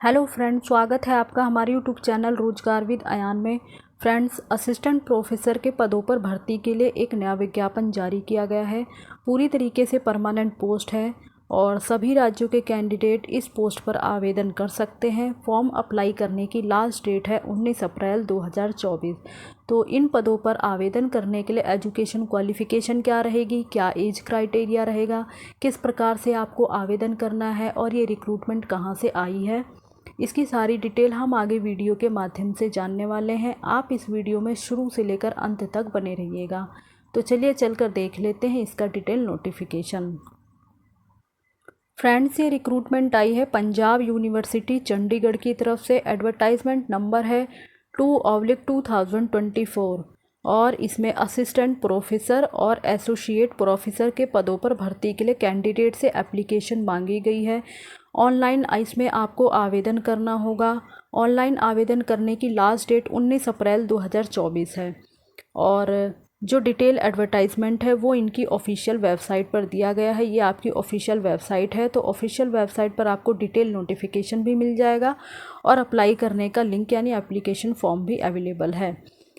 Hello friends, स्वागत है आपका हमारे यूट्यूब चैनल रोजगार विद अयान में। फ्रेंड्स, असिस्टेंट प्रोफेसर के पदों पर भर्ती के लिए एक नया विज्ञापन जारी किया गया है। पूरी तरीके से परमानेंट पोस्ट है और सभी राज्यों के कैंडिडेट इस पोस्ट पर आवेदन कर सकते हैं। फॉर्म अप्लाई करने की लास्ट डेट है 19 अप्रैल 2024। तो इन पदों पर आवेदन करने के लिए एजुकेशन क्वालिफ़िकेशन क्या रहेगी, क्या एज क्राइटेरिया रहेगा, किस प्रकार से आपको आवेदन करना है और ये रिक्रूटमेंट कहाँ से आई है, इसकी सारी डिटेल हम आगे वीडियो के माध्यम से जानने वाले हैं। आप इस वीडियो में शुरू से लेकर अंत तक बने रहिएगा। तो चलिए चलकर देख लेते हैं इसका डिटेल नोटिफिकेशन। फ्रेंड्स, ये रिक्रूटमेंट आई है पंजाब यूनिवर्सिटी चंडीगढ़ की तरफ से। एडवर्टाइजमेंट नंबर है 2/2024 और इसमें असिस्टेंट प्रोफेसर और एसोसिएट प्रोफेसर के पदों पर भर्ती के लिए कैंडिडेट से एप्लीकेशन मांगी गई है। ऑनलाइन इसमें आपको आवेदन करना होगा। ऑनलाइन आवेदन करने की लास्ट डेट 19 अप्रैल 2024 है और जो डिटेल एडवर्टाइजमेंट है वो इनकी ऑफिशियल वेबसाइट पर दिया गया है। ये आपकी ऑफिशियल वेबसाइट है, तो ऑफिशियल वेबसाइट पर आपको डिटेल नोटिफिकेशन भी मिल जाएगा और अप्लाई करने का लिंक यानी एप्लीकेशन फॉर्म भी अवेलेबल है।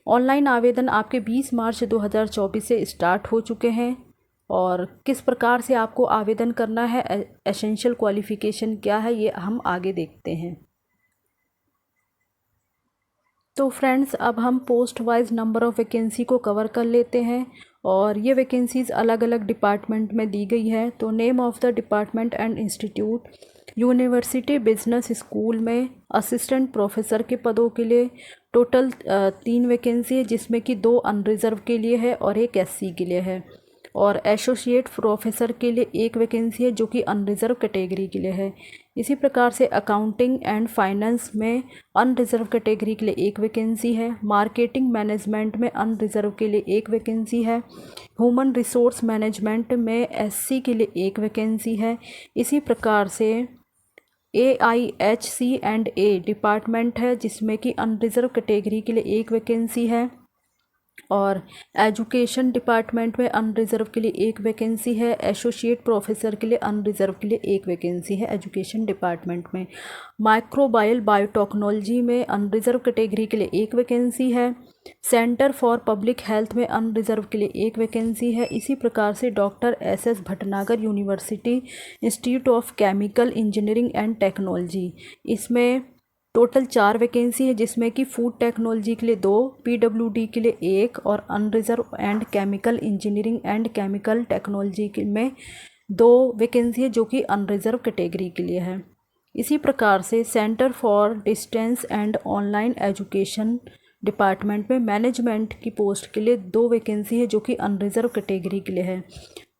ऑनलाइन आवेदन आपके 20 मार्च 2024 से स्टार्ट हो चुके हैं। और किस प्रकार से आपको आवेदन करना है, एसेंशियल क्वालिफ़िकेशन क्या है, ये हम आगे देखते हैं। तो फ्रेंड्स, अब हम post wise number of vacancy को कवर कर लेते हैं और ये वैकेंसीज़ अलग अलग डिपार्टमेंट में दी गई है। तो name of the department and institute, university business school में असिस्टेंट प्रोफेसर के पदों के लिए टोटल 3 वैकेंसी है, जिसमें कि 2 अनरिजर्व के लिए है और 1 SC के लिए है। और एसोसिएट प्रोफेसर के लिए 1 वैकेंसी है जो कि अनरिजर्व कैटेगरी के लिए है। इसी प्रकार से अकाउंटिंग एंड फाइनेंस में अनरिजर्व कैटेगरी के लिए 1 वैकेंसी है। मार्केटिंग मैनेजमेंट में अनरिजर्व के लिए 1 वैकेंसी है। ह्यूमन रिसोर्स मैनेजमेंट में SC के लिए 1 वैकेंसी है। इसी प्रकार से AIHC&A डिपार्टमेंट है जिसमें कि अनरिजर्व कैटेगरी के लिए 1 वैकेंसी है और एजुकेशन डिपार्टमेंट में अनरिजर्व के लिए 1 वैकेंसी है। एसोसिएट प्रोफेसर के लिए अनरिजर्व के लिए 1 वैकेंसी है एजुकेशन डिपार्टमेंट में। माइक्रोबायल बायोटेक्नोलॉजी में अनरिजर्व कैटेगरी के लिए 1 वैकेंसी है। सेंटर फॉर पब्लिक हेल्थ में अनरिजर्व के लिए 1 वैकेंसी है। इसी प्रकार से doctor SS Bhatnagar university institute of chemical engineering and technology, इसमें टोटल 4 वैकेंसी है जिसमें कि फूड टेक्नोलॉजी के लिए 2, PWD के लिए 1 और unreserved and chemical engineering and chemical technology में 2 वैकेंसी है जो कि अनरिजर्व कैटेगरी के लिए है। इसी प्रकार से centre for distance and online education department में मैनेजमेंट की पोस्ट के लिए 2 वैकेंसी है जो कि अनरिजर्व कैटेगरी के लिए है।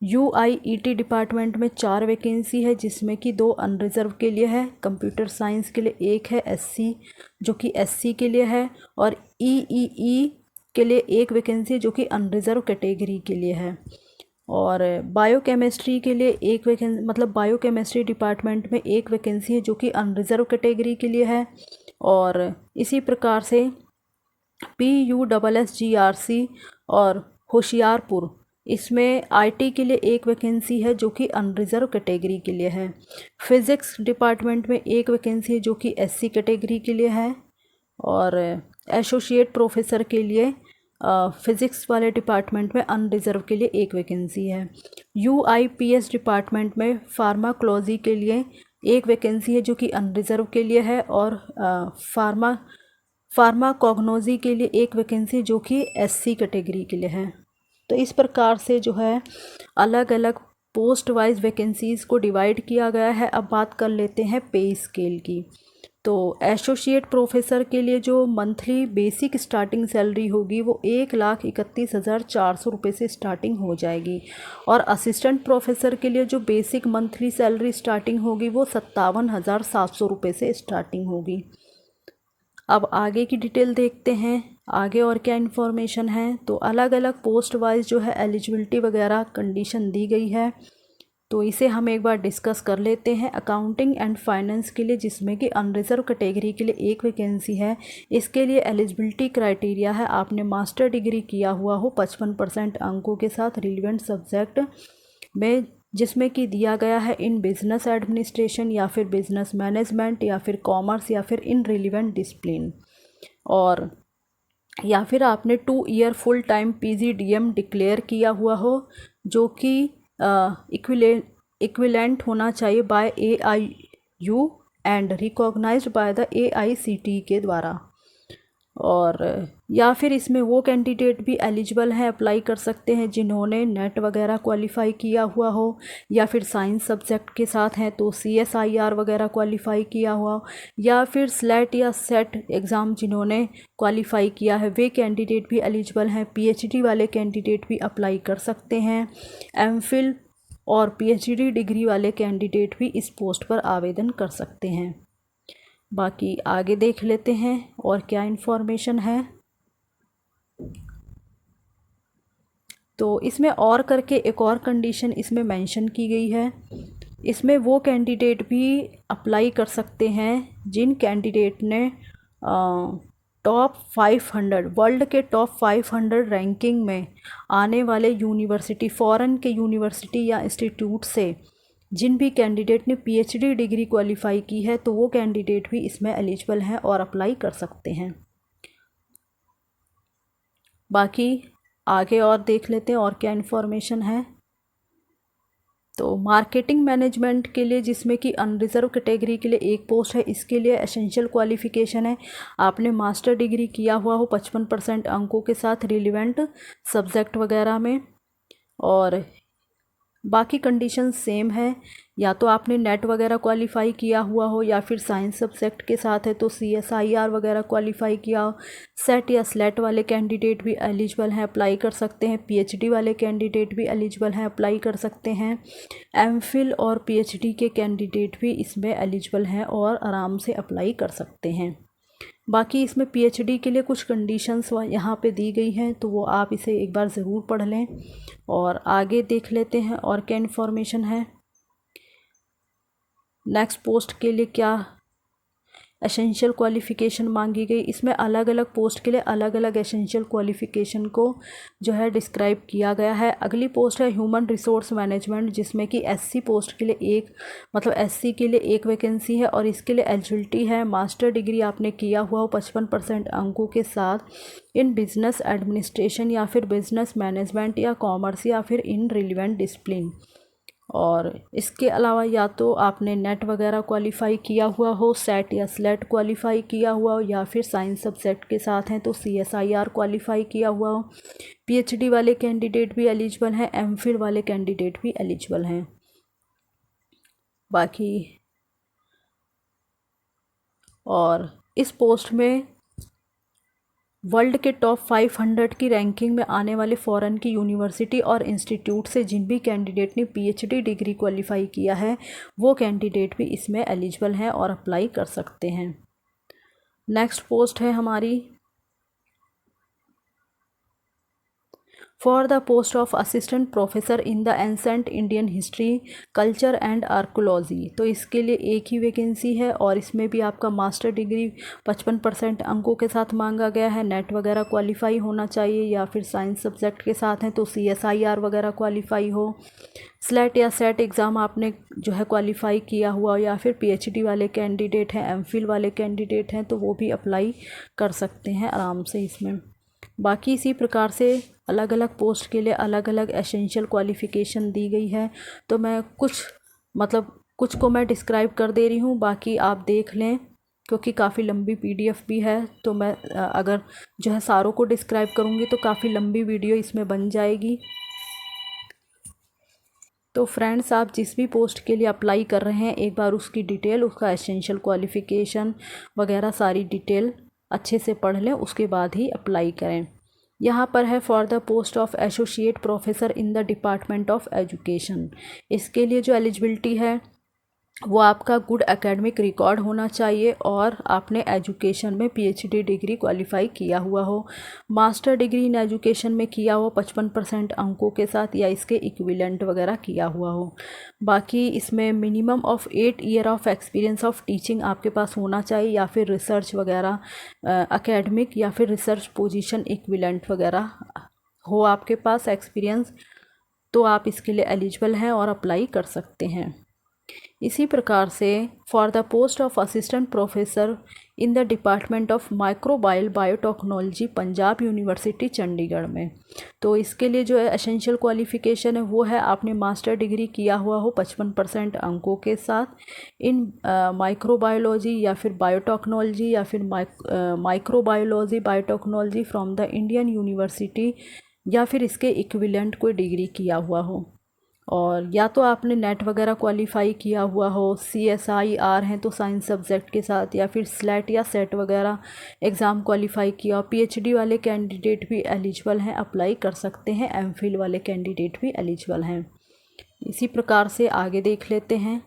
UIET डिपार्टमेंट में 4 वैकेंसी है जिसमें कि 2 अनरिजर्व के लिए है। कंप्यूटर साइंस के लिए 1 है SC जो कि SC के लिए है और EEE के लिए 1 वैकेंसी है जो कि अनरिजर्व कैटेगरी के लिए है। और बायोकेमिस्ट्री के लिए 1 वैकेंसी, मतलब बायोकेमिस्ट्री डिपार्टमेंट में 1 वैकेंसी है जो कि अनरिजर्व कैटेगरी के लिए है। और इसी प्रकार से PUSSGRC और होशियारपुर, इसमें IT के लिए 1 वैकेंसी है जो कि अनरिजर्व कैटेगरी के लिए है। फिज़िक्स डिपार्टमेंट में 1 वैकेंसी है जो कि SC कैटेगरी के लिए है। और एसोसिएट प्रोफेसर के लिए फिज़िक्स वाले डिपार्टमेंट में अनरिजर्व के लिए 1 वैकेंसी है। UIPS डिपार्टमेंट में फार्माकोलॉजी के लिए 1 वैकेंसी है जो कि अनरिजर्व के लिए है और फार्माकोग्नोजी के लिए 1 वैकेंसी जो कि SC कैटेगरी के लिए है। तो इस प्रकार से जो है अलग अलग पोस्ट वाइज वैकेंसीज़ को डिवाइड किया गया है। अब बात कर लेते हैं पे स्केल की। तो एसोसिएट प्रोफेसर के लिए जो मंथली बेसिक स्टार्टिंग सैलरी होगी वो 1,31,400 रुपये से स्टार्टिंग हो जाएगी और असिस्टेंट प्रोफेसर के लिए जो बेसिक मंथली सैलरी स्टार्टिंग होगी वो 57,700 रुपये से स्टार्टिंग होगी। अब आगे की डिटेल देखते हैं, आगे और क्या इन्फॉर्मेशन है। तो अलग अलग पोस्ट वाइज जो है एलिजिबिलिटी वगैरह कंडीशन दी गई है, तो इसे हम एक बार डिस्कस कर लेते हैं। अकाउंटिंग एंड फाइनेंस के लिए जिसमें कि अनरिजर्व कैटेगरी के लिए 1 वैकेंसी है, इसके लिए एलिजिबिलिटी क्राइटेरिया है आपने मास्टर डिग्री किया हुआ हो 55% अंकों के साथ रिलेवेंट सब्जेक्ट में जिसमें कि दिया गया है इन बिजनेस एडमिनिस्ट्रेशन या फिर बिजनेस मैनेजमेंट या फिर कॉमर्स या फिर इन रिलीवेंट डिसिप्लिन, और या फिर आपने 2 year full time PGDM declare किया हुआ हो जो कि इक्विलेंट होना चाहिए by AIU and recognised by the AICTE के द्वारा। और या फिर इसमें वो कैंडिडेट भी एलिजिबल हैं, अप्लाई कर सकते हैं जिन्होंने नेट वगैरह क्वालिफाई किया हुआ हो, या फिर साइंस सब्जेक्ट के साथ हैं तो CSIR वगैरह क्वालिफाई किया हुआ हो, या फिर स्लेट या सेट एग्ज़ाम जिन्होंने क्वालिफाई किया है वे कैंडिडेट भी एलिजिबल हैं। PhD वाले कैंडिडेट भी अप्लाई कर सकते हैं। MPhil और PhD डिग्री वाले कैंडिडेट भी इस पोस्ट पर आवेदन कर सकते हैं। बाकी आगे देख लेते हैं और क्या इन्फॉर्मेशन है। तो इसमें और करके एक और कंडीशन इसमें मेंशन की गई है। इसमें वो कैंडिडेट भी अप्लाई कर सकते हैं जिन कैंडिडेट ने टॉप 500 वर्ल्ड के टॉप 500 रैंकिंग में आने वाले यूनिवर्सिटी, फॉरेन के यूनिवर्सिटी या इंस्टीट्यूट से जिन भी कैंडिडेट ने PhD डिग्री क्वालिफाई की है तो वो कैंडिडेट भी इसमें एलिजिबल हैं और अप्लाई कर सकते हैं। बाकी आगे और देख लेते हैं और क्या इन्फॉर्मेशन है। तो मार्केटिंग मैनेजमेंट के लिए जिसमें कि अनरिजर्व कैटेगरी के लिए एक पोस्ट है, इसके लिए एसेंशियल क्वालिफ़िकेशन है आपने मास्टर डिग्री किया हुआ हो 55% अंकों के साथ रिलेवेंट सब्जेक्ट वगैरह में। और बाकी कंडीशन सेम है, या तो आपने नेट वगैरह क्वालिफाई किया हुआ हो, या फिर साइंस सब्जेक्ट के साथ है तो CSIR वगैरह क्वालिफाई किया हो। सेट या स्लेट वाले कैंडिडेट भी एलिजिबल हैं, अप्लाई कर सकते हैं। PhD वाले कैंडिडेट भी एलिजिबल हैं, अप्लाई कर सकते हैं। MPhil और PhD के कैंडिडेट भी इसमें एलिजिबल हैं और आराम से अप्लाई कर सकते हैं। बाकी इसमें PhD के लिए कुछ कंडीशंस यहाँ पे दी गई हैं तो वो आप इसे एक बार ज़रूर पढ़ लें। और आगे देख लेते हैं और क्या इन्फॉर्मेशन है। नेक्स्ट पोस्ट के लिए क्या एसेंशियल क्वालिफ़िकेशन मांगी गई, इसमें अलग अलग पोस्ट के लिए अलग अलग एसेंशियल क्वालिफ़िकेशन को जो है डिस्क्राइब किया गया है। अगली पोस्ट है ह्यूमन रिसोर्स मैनेजमेंट, जिसमें कि SC पोस्ट के लिए SC के लिए एक वैकेंसी है और इसके लिए एलिजिबिलिटी है मास्टर डिग्री आपने किया हुआ हो 55% अंकों के साथ इन बिजनेस एडमिनिस्ट्रेशन या फिर बिजनेस मैनेजमेंट या कॉमर्स या फिर इन रिलेवेंट डिसिप्लिन। और इसके अलावा या तो आपने नेट वगैरह क्वालिफाई किया हुआ हो, सेट या स्लेट क्वालिफाई किया हुआ हो, या फिर साइंस सब्जेक्ट के साथ हैं तो CSIR क्वालिफाई किया हुआ हो। PhD वाले कैंडिडेट भी एलिजिबल हैं, MPhil वाले कैंडिडेट भी एलिजिबल हैं। बाकी और इस पोस्ट में वर्ल्ड के टॉप 500 की रैंकिंग में आने वाले फ़ॉरेन की यूनिवर्सिटी और इंस्टीट्यूट से जिन भी कैंडिडेट ने PhD डिग्री क्वालिफाई किया है वो कैंडिडेट भी इसमें एलिजिबल हैं और अप्लाई कर सकते हैं। नेक्स्ट पोस्ट है हमारी for the post of assistant professor in the ancient Indian history, culture and archaeology. तो इसके लिए एक ही वैकेंसी है और इसमें भी आपका मास्टर डिग्री 55% अंकों के साथ मांगा गया है। नेट वगैरह क्वालिफाई होना चाहिए, या फिर साइंस सब्जेक्ट के साथ हैं तो CSIR वगैरह क्वालिफाई हो। स्लेट या सेट एग्ज़ाम आपने जो है क्वालिफाई किया हुआ, या फिर PhD वाले कैंडिडेट हैं, MPhil वाले कैंडिडेट हैं तो वो भी अप्लाई कर सकते हैं आराम से इसमें। बाकी इसी प्रकार से अलग अलग पोस्ट के लिए अलग अलग एसेंशियल क्वालिफ़िकेशन दी गई है। तो मैं कुछ को मैं डिस्क्राइब कर दे रही हूँ, बाकी आप देख लें क्योंकि काफ़ी लंबी PDF भी है। तो मैं अगर जो है सारों को डिस्क्राइब करूँगी तो काफ़ी लंबी वीडियो इसमें बन जाएगी। तो फ्रेंड्स, आप जिस भी पोस्ट के लिए अप्लाई कर रहे हैं एक बार उसकी डिटेल, उसका एसेंशियल क्वालिफ़िकेशन वगैरह सारी डिटेल अच्छे से पढ़ लें, उसके बाद ही अप्लाई करें। यहाँ पर है for the post of associate professor in the department of education. इसके लिए जो एलिजिबिलिटी है वो आपका गुड एकेडमिक रिकॉर्ड होना चाहिए और आपने एजुकेशन में PhD डिग्री क्वालिफाई किया हुआ हो, मास्टर डिग्री इन एजुकेशन में किया हो 55% अंकों के साथ, या इसके इक्विवेलेंट वगैरह किया हुआ हो। बाकी इसमें minimum of 8 year of experience of teaching आपके पास होना चाहिए, या फिर रिसर्च वगैरह एकेडमिक या फिर रिसर्च पोजीशन इक्विवेलेंट वगैरह हो आपके पास एक्सपीरियंस। तो आप इसके लिए एलिजिबल हैं और अप्लाई कर सकते हैं। इसी प्रकार से for the post of assistant professor in the department of microbial biotechnology Punjab university Chandigarh में, तो इसके लिए जो है एसेंशियल क्वालिफ़िकेशन है वो है आपने मास्टर डिग्री किया हुआ हो 55% अंकों के साथ इन माइक्रोबायोलॉजी या फिर बायोटेक्नोलॉजी या फिर microbiology biotechnology from the Indian university, या फिर इसके इक्विवेलेंट कोई डिग्री किया हुआ हो, और या तो आपने नेट वगैरह क्वालिफाई किया हुआ हो, CSIR हैं तो साइंस सब्जेक्ट के साथ, या फिर स्लेट या सेट वगैरह एग्ज़ाम क्वालिफाई किया हो। PhD वाले कैंडिडेट भी एलिजिबल हैं, अप्लाई कर सकते हैं। MPhil वाले कैंडिडेट भी एलिजिबल हैं। इसी प्रकार से आगे देख लेते हैं।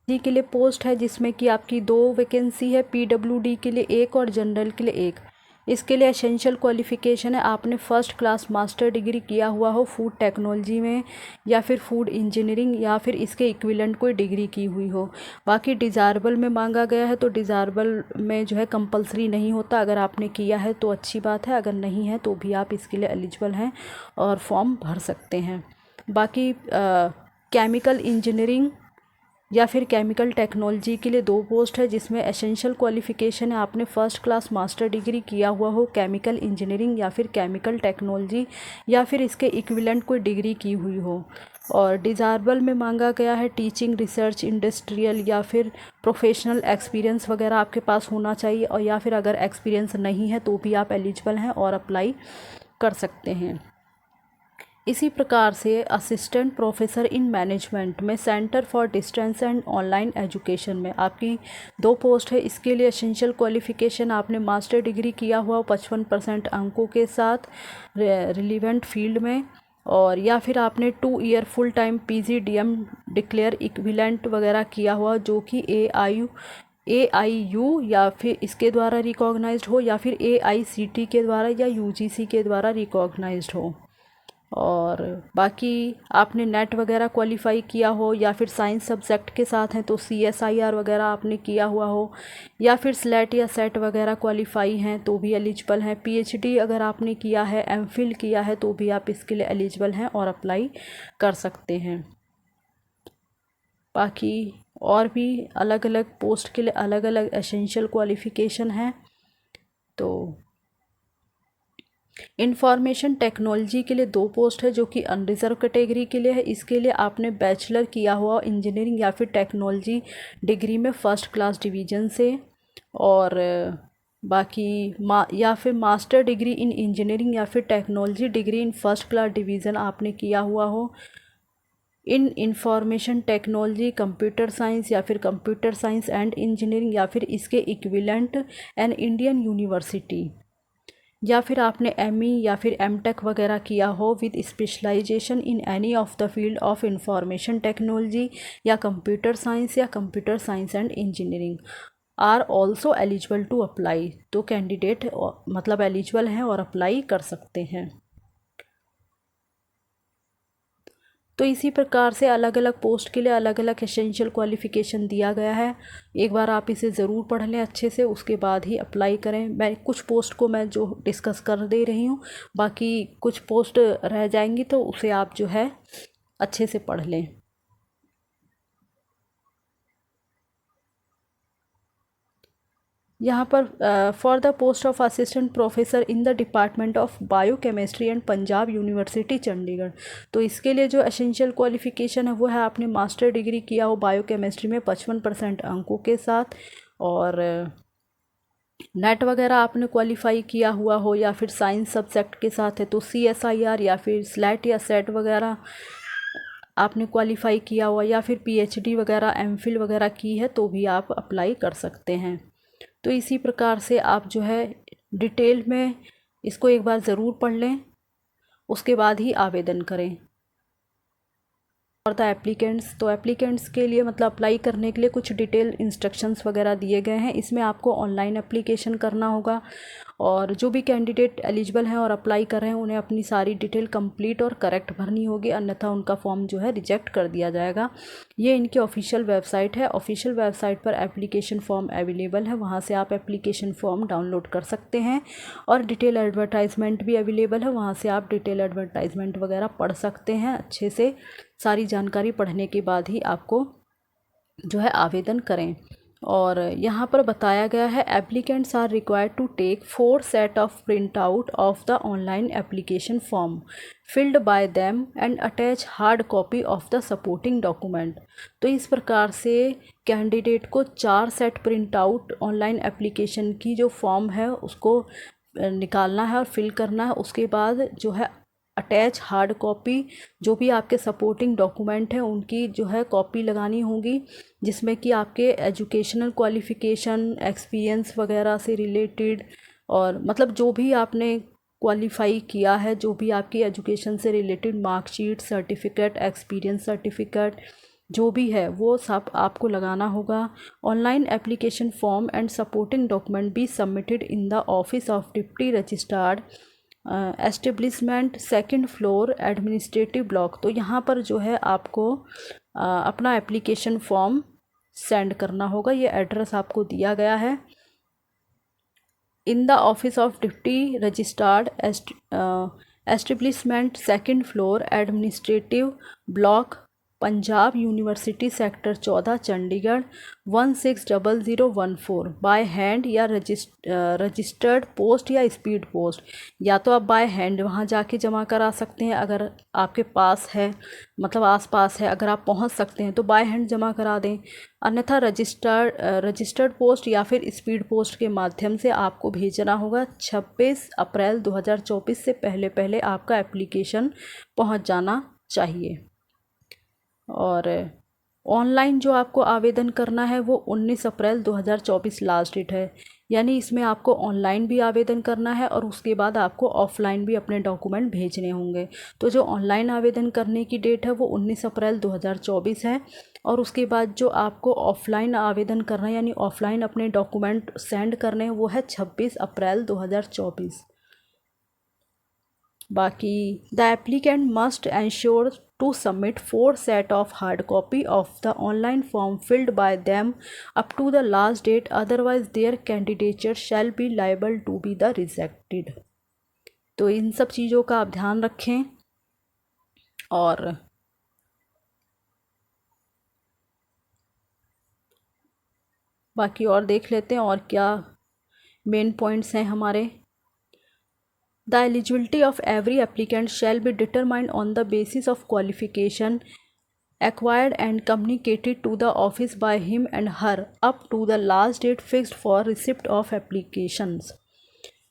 जी के लिए पोस्ट है जिसमें कि आपकी 2 वैकेंसी है, PWD के लिए 1 और जनरल के लिए 1। इसके लिए एसेंशियल क्वालिफ़िकेशन है आपने फर्स्ट क्लास मास्टर डिग्री किया हुआ हो फूड टेक्नोलॉजी में, या फिर फूड इंजीनियरिंग, या फिर इसके इक्विवेलेंट कोई डिग्री की हुई हो। बाकी डिज़ायरेबल में मांगा गया है, तो डिज़ायरेबल में जो है कंपलसरी नहीं होता, अगर आपने किया है तो अच्छी बात है, अगर नहीं है तो भी आप इसके लिए एलिजिबल हैं और फॉर्म भर सकते हैं। बाकी केमिकल इंजीनियरिंग या फिर केमिकल टेक्नोलॉजी के लिए 2 पोस्ट है जिसमें एसेंशियल क्वालिफ़िकेशन है आपने फर्स्ट क्लास मास्टर डिग्री किया हुआ हो केमिकल इंजीनियरिंग या फिर केमिकल टेक्नोलॉजी, या फिर इसके इक्विवेलेंट कोई डिग्री की हुई हो। और डिज़ायरेबल में मांगा गया है टीचिंग, रिसर्च, इंडस्ट्रियल या फिर प्रोफेशनल एक्सपीरियंस वगैरह आपके पास होना चाहिए, और या फिर अगर एक्सपीरियंस नहीं है तो भी आप एलिजिबल हैं और अप्लाई कर सकते हैं। इसी प्रकार से असिस्टेंट प्रोफेसर इन मैनेजमेंट में centre for distance and online education में आपकी 2 पोस्ट है। इसके लिए एसेंशियल क्वालिफ़िकेशन आपने मास्टर डिग्री किया हुआ 55% अंकों के साथ रिलीवेंट फील्ड में, और या फिर आपने 2 year full time PGDM declare equivalent वगैरह किया हुआ जो कि AIU या फिर इसके द्वारा रिकॉग्नाइज्ड हो, या फिर AICT के द्वारा या UGC के द्वारा रिकॉग्नाइज्ड हो। और बाकी आपने नेट वगैरह क्वालिफाई किया हो, या फिर साइंस सब्जेक्ट के साथ हैं तो CSIR वगैरह आपने किया हुआ हो, या फिर स्लेट या सेट वगैरह क्वालिफाई हैं तो भी एलिजिबल हैं। PhD अगर आपने किया है, MPhil किया है तो भी आप इसके लिए एलिजिबल हैं और अप्लाई कर सकते हैं। बाकी और भी अलग अलग पोस्ट के लिए अलग अलग एसेंशियल क्वालिफ़िकेशन हैं। तो इंफॉर्मेशन टेक्नोलॉजी के लिए 2 पोस्ट है जो कि अनरिजर्व कैटेगरी के लिए है। इसके लिए आपने बैचलर किया हुआ इंजीनियरिंग या फिर टेक्नोलॉजी डिग्री में फर्स्ट क्लास डिवीज़न से, और बाकी या फिर मास्टर डिग्री इन इंजीनियरिंग या फिर technology degree in first class division आपने किया हुआ हो इन इंफॉर्मेशन टेक्नोलॉजी, कंप्यूटर साइंस या फिर कंप्यूटर साइंस एंड इंजीनियरिंग, या फिर इसके इक्विवेलेंट एन इंडियन यूनिवर्सिटी, या फिर आपने ME या फिर MTech वगैरह किया हो with specialization in any of the field of information technology या computer science and engineering are also eligible to apply. तो कैंडिडेट मतलब एलिजिबल हैं और अप्लाई कर सकते हैं। तो इसी प्रकार से अलग अलग पोस्ट के लिए अलग अलग एसेंशियल क्वालिफ़िकेशन दिया गया है। एक बार आप इसे ज़रूर पढ़ लें अच्छे से, उसके बाद ही अप्लाई करें। मैं कुछ पोस्ट को मैं जो डिस्कस कर दे रही हूँ, बाकी कुछ पोस्ट रह जाएंगी तो उसे आप जो है अच्छे से पढ़ लें। यहाँ पर for the post of assistant professor in the department of biochemistry and Punjab university Chandigarh, तो इसके लिए जो एसेंशियल क्वालिफ़िकेशन है वो है आपने मास्टर डिग्री किया हो बायोकेमिस्ट्री में 55% अंकों के साथ, और नेट वगैरह आपने क्वालिफाई किया हुआ हो या फिर साइंस सब्जेक्ट के साथ है तो CSIR या फिर स्लेट या सेट वगैरह आपने क्वालिफाई किया हुआ, या फिर PhD वगैरह MPhil वगैरह की है तो भी आप अप्लाई कर सकते हैं। तो इसी प्रकार से आप जो है डिटेल में इसको एक बार ज़रूर पढ़ लें, उसके बाद ही आवेदन करें। और द एप्लीकेंट्स, तो एप्लीकेंट्स के लिए मतलब अप्लाई करने के लिए कुछ डिटेल इंस्ट्रक्शंस वगैरह दिए गए हैं। इसमें आपको ऑनलाइन एप्लीकेशन करना होगा, और जो भी कैंडिडेट एलिजिबल हैं और अप्लाई कर रहे हैं उन्हें अपनी सारी डिटेल कंप्लीट और करेक्ट भरनी होगी, अन्यथा उनका फॉर्म जो है रिजेक्ट कर दिया जाएगा। ये इनकी ऑफिशियल वेबसाइट है। ऑफिशियल वेबसाइट पर एप्लीकेशन फॉर्म अवेलेबल है, वहाँ से आप एप्लीकेशन फॉर्म डाउनलोड कर सकते हैं। और डिटेल एडवर्टाइजमेंट भी अवेलेबल है, वहाँ से आप डिटेल एडवर्टाइजमेंट वगैरह पढ़ सकते हैं। अच्छे से सारी जानकारी पढ़ने के बाद ही आपको जो है आवेदन करें। और यहाँ पर बताया गया है applicants are required to take 4 set of print out of the online application form filled by them and attach hard copy of the supporting document. तो इस प्रकार से कैंडिडेट को 4 set print out online application की जो form है उसको निकालना है और फिल करना है। उसके बाद जो है अटैच हार्ड कॉपी, जो भी आपके सपोर्टिंग डॉक्यूमेंट हैं उनकी जो है कॉपी लगानी होगी, जिसमें कि आपके एजुकेशनल क्वालिफ़िकेशन, एक्सपीरियंस वगैरह से रिलेटेड, और मतलब जो भी आपने क्वालिफ़ाई किया है, जो भी आपकी एजुकेशन से related marksheet, certificate, experience certificate जो भी है वो सब आपको लगाना होगा। Online application form and supporting document be submitted in the office of deputy registrar establishment 2nd floor administrative block. तो यहाँ पर जो है आपको अपना एप्लीकेशन फॉर्म सेंड करना होगा। ये एड्रेस आपको दिया गया है। In the office of deputy registrar establishment 2nd floor administrative block, Punjab university, sector 14, Chandigarh 160014, by hand या रजिस्टर्ड पोस्ट या स्पीड पोस्ट। या तो आप बाय हैंड वहाँ जाके जमा करा सकते हैं, अगर आपके पास है, मतलब आसपास है, अगर आप पहुँच सकते हैं तो बाय हैंड जमा करा दें। अन्यथा रजिस्टर्ड पोस्ट या फिर स्पीड पोस्ट के माध्यम से आपको भेजना होगा। 26 अप्रैल 2024 से पहले पहले आपका एप्लीकेशन पहुँच जाना चाहिए। और ऑनलाइन जो आपको आवेदन करना है वो 19 अप्रैल 2024 लास्ट डेट है, यानी इसमें आपको ऑनलाइन भी आवेदन करना है और उसके बाद आपको ऑफ़लाइन भी अपने डॉक्यूमेंट भेजने होंगे। तो जो ऑनलाइन आवेदन करने की डेट है वो 19 अप्रैल 2024 है, और उसके बाद जो आपको ऑफ़लाइन आवेदन करना है यानी ऑफ़लाइन अपने डॉक्यूमेंट सेंड करने हैं वो है 26 अप्रैल 2024। बाकी the applicant must ensure to submit 4 set of hard copy of the online form filled by them up to the last date, otherwise their candidature shall be liable to be the rejected। तो इन सब चीज़ों का आप ध्यान रखें। और बाकी और देख लेते हैं और क्या मेन पॉइंट्स हैं हमारे। The eligibility of every applicant shall be determined on the basis of qualification acquired and communicated to the office by him and her up to the last date fixed for receipt of applications।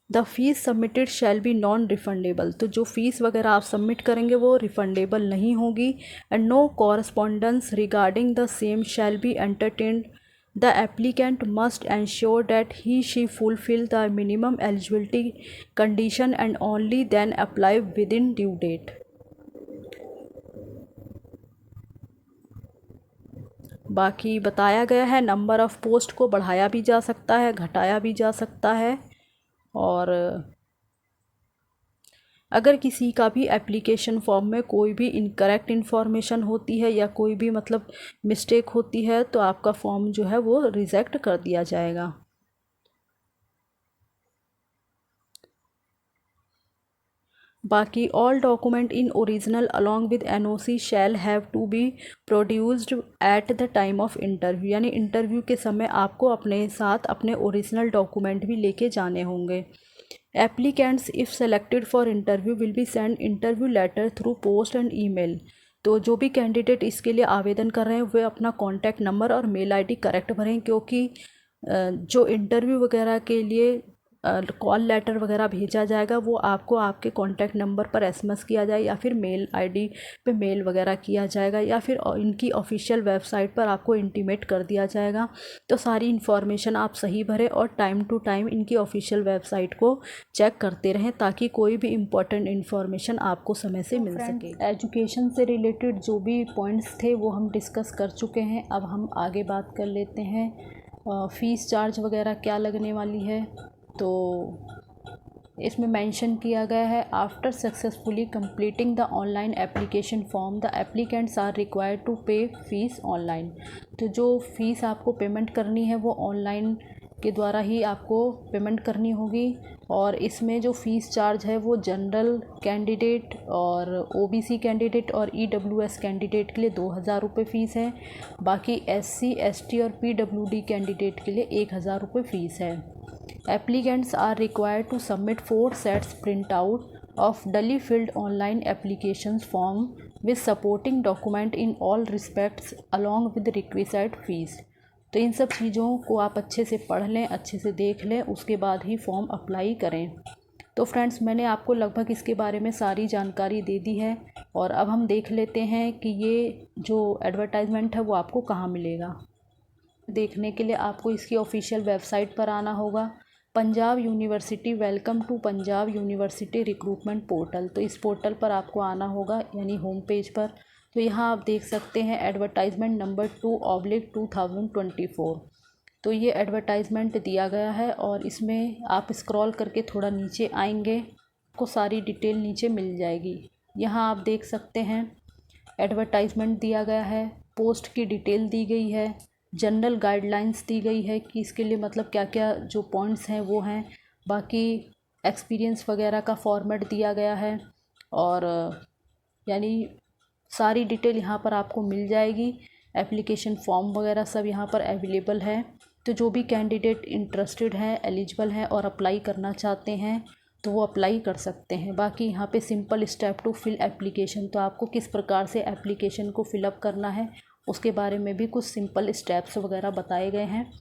The fees submitted shall be non-refundable। तो जो fees वगैरह आप submit करेंगे वो refundable नहीं होगी। and no correspondence regarding the same shall be entertained। The applicant must ensure that he/she fulfill the minimum eligibility condition and only then apply within due date। बाकी बताया गया है नंबर ऑफ़ पोस्ट को बढ़ाया भी जा सकता है, घटाया भी जा सकता है। और अगर किसी का भी एप्लीकेशन फॉर्म में कोई भी इनकरेक्ट इन्फॉर्मेशन होती है या कोई भी मतलब मिस्टेक होती है तो आपका फॉर्म जो है वो रिजेक्ट कर दिया जाएगा। बाकी all document in original along with NOC shall have to be produced at the time of interview. यानी इंटरव्यू के समय आपको अपने साथ अपने ओरिजिनल डॉक्यूमेंट भी लेके जाने होंगे। Applicants if selected for interview will be send interview letter through post and email. तो जो भी कैंडिडेट इसके लिए आवेदन कर रहे हैं वे अपना कॉन्टैक्ट नंबर और मेल ID करेक्ट भरें, क्योंकि जो इंटरव्यू वगैरह के लिए कॉल लेटर वगैरह भेजा जाएगा वो आपको आपके कॉन्टैक्ट नंबर पर SMS किया जाए या फिर मेल ID पे मेल वगैरह किया जाएगा या फिर इनकी ऑफिशियल वेबसाइट पर आपको इंटीमेट कर दिया जाएगा। तो सारी इन्फॉर्मेशन आप सही भरें और टाइम टू टाइम इनकी ऑफिशियल वेबसाइट को चेक करते रहें ताकि कोई भी इम्पोर्टेंट इन्फॉर्मेशन आपको समय से मिल सके। एजुकेशन से रिलेटेड जो भी पॉइंट्स थे वो हम डिस्कस कर चुके हैं। अब हम आगे बात कर लेते हैं फ़ीस चार्ज वगैरह क्या लगने वाली है। तो इसमें मेंशन किया गया है after successfully completing the online application form the applicants are required to pay fees online. तो जो फ़ीस आपको पेमेंट करनी है वो ऑनलाइन के द्वारा ही आपको पेमेंट करनी होगी। और इसमें जो फ़ीस चार्ज है वो जनरल कैंडिडेट और ओबीसी कैंडिडेट और ईडब्ल्यूएस कैंडिडेट के लिए 2000 रुपये फ़ीस है। बाकी एससी, एसटी और पीडब्ल्यूडी कैंडिडेट के लिए 1000 रुपये फ़ीस है। Applicants are required to submit 4 sets printout of duly filled online applications form with supporting document in all respects along with requisite fees। तो इन सब चीज़ों को आप अच्छे से पढ़ लें, अच्छे से देख लें, उसके बाद ही फॉर्म अप्लाई करें। तो फ्रेंड्स, मैंने आपको लगभग इसके बारे में सारी जानकारी दे दी है। और अब हम देख लेते हैं कि ये जो एडवर्टाइजमेंट है वो आपको कहाँ मिलेगा। देखने के लिए आपको इसकी ऑफिशियल वेबसाइट पर आना होगा। Punjab university welcome to Punjab university recruitment portal. तो इस पोर्टल पर आपको आना होगा, यानी होम पेज पर। तो यहाँ आप देख सकते हैं एडवर्टाइजमेंट नंबर 2/2024। तो ये एडवर्टाइजमेंट दिया गया है और इसमें आप स्क्रॉल करके थोड़ा नीचे आएंगे, आपको सारी डिटेल नीचे मिल जाएगी। यहाँ आप देख सकते हैं एडवर्टाइजमेंट दिया गया है, पोस्ट की डिटेल दी गई है, जनरल गाइडलाइंस दी गई है कि इसके लिए मतलब क्या क्या जो पॉइंट्स हैं वो हैं। बाकी एक्सपीरियंस वगैरह का फॉर्मेट दिया गया है और यानी सारी डिटेल यहाँ पर आपको मिल जाएगी। एप्लीकेशन फॉर्म वगैरह सब यहाँ पर अवेलेबल है। तो जो भी कैंडिडेट इंटरेस्टेड हैं, एलिजिबल हैं और अप्लाई करना चाहते हैं तो वो अप्लाई कर सकते हैं। बाकी यहाँ पे simple step to fill application, तो आपको किस प्रकार से एप्लीकेशन को फिलअप करना है उसके बारे में भी कुछ सिंपल स्टेप्स वगैरह बताए गए हैं।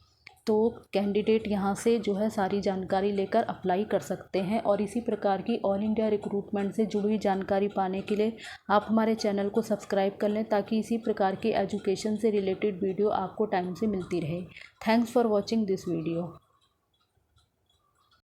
तो कैंडिडेट यहाँ से जो है सारी जानकारी लेकर अप्लाई कर सकते हैं। और इसी प्रकार की ऑल इंडिया रिक्रूटमेंट से जुड़ी हुई जानकारी पाने के लिए आप हमारे चैनल को सब्सक्राइब कर लें, ताकि इसी प्रकार की एजुकेशन से रिलेटेड वीडियो आपको टाइम से मिलती रहे। Thanks for watching this video.